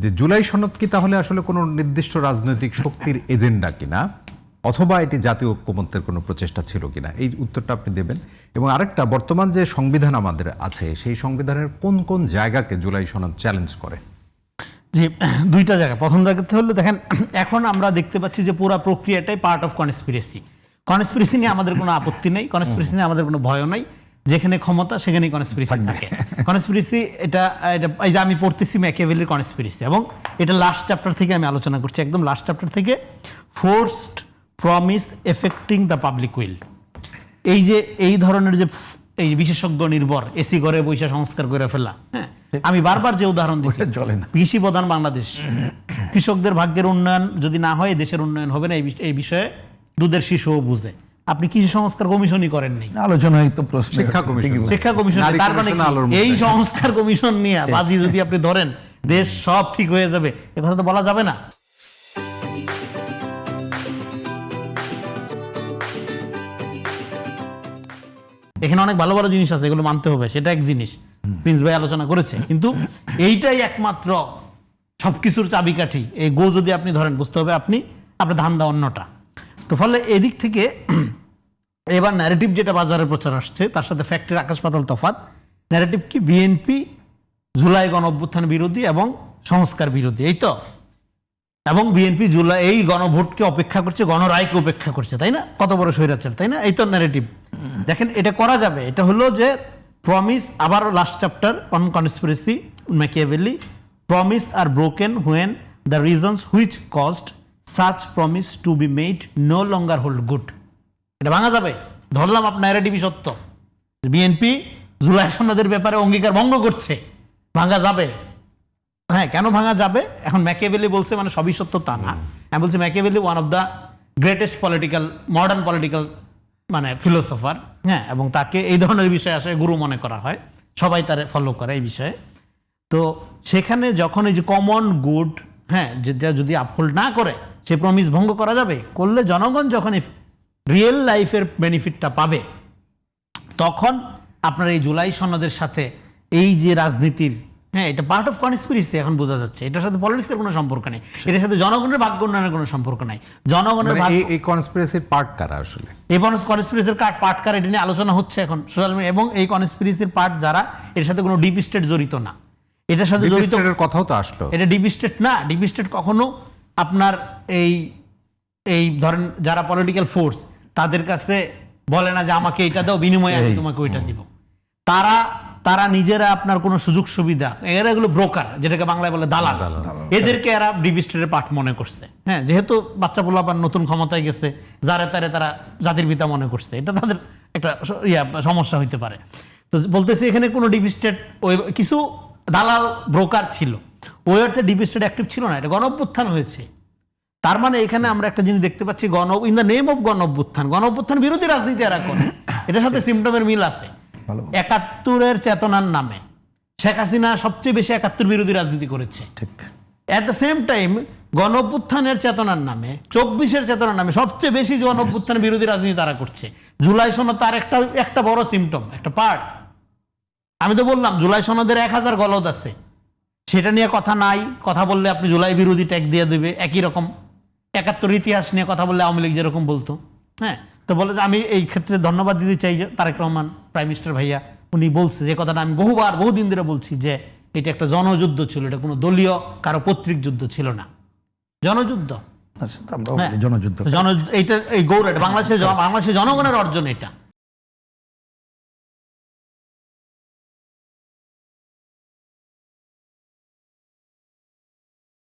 যে জুলাই সনদ কি তাহলে আসলে কোনো নির্দিষ্ট রাজনৈতিক শক্তির এজেন্ডা কিনা, অথবা এটি জাতীয় ঐক্যমত্যের কোনো প্রচেষ্টা ছিল কিনা, এই উত্তরটা আপনি দেবেন। এবং আরেকটা, বর্তমান যে সংবিধান আমাদের আছে সেই সংবিধানের কোন কোন জায়গাকে জুলাই সনদ চ্যালেঞ্জ করে? জি, দুইটা জায়গা। প্রথম জায়গাতে হলো, দেখেন এখন আমরা দেখতে পাচ্ছি যে পুরো প্রক্রিয়াটাই পার্ট অফ কনস্পিরেসি। কনস্পিরেসি নিয়ে আমাদের কোনো আপত্তি নেই, কনস্পিরেসি নিয়ে আমাদের কোনো ভয় নাই। যেখানে ক্ষমতা সেখানেই কনস্পিরেসি থাকে। কনস্পিরেসি এটা এই যে আমি পড়তেছি ম্যাকিয়াভেলির কনস্পিরেসি, এবং এটা লাস্ট চ্যাপ্টার থেকে আমি আলোচনা করছি, একদম লাস্ট চ্যাপ্টার থেকে। Forced promise affecting the public will. এই যে এই ধরনের যে এই বিশেষজ্ঞ নির্ভর এসি ঘরে বৈশা সংস্কার করে ফেলা, হ্যাঁ, আমি বারবার যে উদাহরণ দিচ্ছি, চলে না। কৃষি প্রধান বাংলাদেশ, কৃষকদের ভাগ্যের উন্নয়ন যদি না হয় দেশের উন্নয়ন হবে না। এই বিষয়ে দুধের শিশুও বুঝে। আপনি কৃষি সংস্কার কমিশনই করেননি, আলোচনায় তো প্রশ্ন শিক্ষা কমিশন, শিক্ষা কমিশন। তার মানে এই সংস্কার কমিশন নিয়ে বাজি যদি আপনি ধরেন দেশ সব ঠিক হয়ে যাবে, এ কথা তো বলা যাবে না। এখানে অনেক ভালো ভালো জিনিস আছে, এগুলো মানতে হবে, সেটা এক জিনিস, প্রিন্স ভাই আলোচনা করেছে। কিন্তু এইটাই একমাত্র সবকিছুর চাবিকাঠি। এই গো যদি আপনি ধরেন, বুঝতে হবে আপনার ধান্দা অন্যটা। তো ফলে এদিক থেকে এবার ন্যারেটিভ যেটা বাজারে প্রচার আসছে তার সাথে ফ্যাক্টের আকাশ পাতাল তফাৎ। ন্যারেটিভ কি? বিএনপি জুলাই গণ অভ্যুত্থান বিরোধী এবং সংস্কার বিরোধী, এই তো। এবং বিএনপি জুলাই এই গণভোটকে অপেক্ষা করছে, গণরায়কে উপেক্ষা করছে, তাই না? কত বড় স্বৈরাচার, তাই না? এই তো ন্যারেটিভ। দেখেন, এটা করা যাবে। এটা হলো যে প্রমিস, আবার last chapter on conspiracy Machiavelli, promise are broken when the reasons which caused such promise to be made no longer hold good. এটা ভাঙা যাবে। ধরলাম আপনার ন্যারেটিভই সত্য, বিএনপি জুলাই সনদের ব্যাপারে অঙ্গীকার ভঙ্গ করছে, ভাঙা যাবে। হ্যাঁ, কেন ভাঙা যাবে? এখন ম্যাকিয়াভেলি বলছে মানে সবই সত্য তা না। আমি বলছি Machiavelli one of the greatest political, modern political মানে ফিলোসফার, হ্যাঁ, এবং তাকে এই ধরনের বিষয়ে আসলে গুরু মনে করা হয়, সবাই তারে ফলো করে এই বিষয়ে। তো সেখানে যখন এই যে কমন গুড, হ্যাঁ, যেটা যদি আপহোল্ড না করে সে প্রমিস ভঙ্গ করা যাবে। করলে জনগণ যখন রিয়েল লাইফের বেনিফিটটা পাবে, তখন আপনার এই জুলাই সনদের সাথে এই যে রাজনীতির, হ্যাঁ, এটা পার্ট অফ কনস্পিরেসি এখন বোঝা যাচ্ছে। এটার সাথে পলিটিক্সের কোনো সম্পর্ক নেই, এটার সাথে জনগণের ভাগ্য উন্নয়নের কোনো সম্পর্ক নাই। জনগণের এই কনস্পিরেসির পার্ট কারা আসলে? এই কনস্পিরেসির পার্ট কারা, এটা নিয়ে আলোচনা হচ্ছে এখন সোশ্যাল মিডিয়া। এবং এই কনস্পিরেসির পার্ট যারা, এর সাথে কোনো ডিপ স্টেট জড়িত না। এটার সাথে জড়িত কথাও তো আসলো, এটা ডিপ স্টেট না। ডিপ স্টেট কখনো আপনার এই ধরেন যারা পলিটিক্যাল ফোর্স, তাদের কাছে বলে না যে আমাকে এটা দাও, বিনিময়ে আমি তোমাকে ওইটা দিব। তারা নিজেরা আপনার কোনো সুযোগ সুবিধা, এরা এগুলো ব্রোকার, যেটাকে বাংলায় বলে দালাল, এদেরকে এরা ডিপ স্টেটের পার্ট মনে করছে। হ্যাঁ, যেহেতু বাচ্চা পোলাপান নতুন ক্ষমতায় গেছে, যারে তারে তারা জাতির পিতা মনে করছে, এটা তাদের একটা সমস্যা হইতে পারে। তো বলতেছি এখানে কোনো ডিপ স্টেট, কিছু দালাল ব্রোকার ছিল, ওই অর্থে ডিপ স্টেট অ্যাক্টিভ ছিল না। এটা গণ অভ্যুত্থান হয়েছে, তার মানে এখানে আমরা একটা জিনিস দেখতে পাচ্ছি, ইন দ্য নেম অফ গণ অভ্যুত্থান বিরোধী রাজনীতি এরা করে। এটার সাথে সিমটমের মিল আছে। ৭১-এর চেতনার নামে শেখ হাসিনা সবচেয়ে বেশি ৭১ বিরোধী রাজনীতি করেছে। এট দ্য সেম টাইম গণ অভ্যুত্থানের চেতনার নামে, ২৪-এর চেতনার নামে সবচেয়ে বেশি গণ অভ্যুত্থান বিরোধী রাজনীতি তারা করছে। জুলাই সনদ তার একটা বড় সিমটম, একটা পার্ট। আমি তো বললাম জুলাই সনদের ১,০০০ গলদ আছে, সেটা নিয়ে কথা নাই। কথা বললে আপনি জুলাই বিরোধী ট্যাগ দিয়ে দেবে। একই রকম ৭১ ইতিহাস নিয়ে কথা বললে আওয়ামী লীগ যেরকম বলতো, হ্যাঁ। তো বলে যে আমি এই ক্ষেত্রে ধন্যবাদ দিতে চাই যে তারেক রহমান প্রাইম মিনিস্টার ভাইয়া, উনি বলছে যে কথাটা আমি বহুদিন ধরে বলছি, যে এটা একটা জনযুদ্ধ ছিল, এটা কোনো দলীয় কারো পৈতৃক যুদ্ধ ছিল না, জনযুদ্ধ। জনযুদ্ধ, এইটা এই গৌরব বাংলাদেশের জনগণের অর্জন এটা।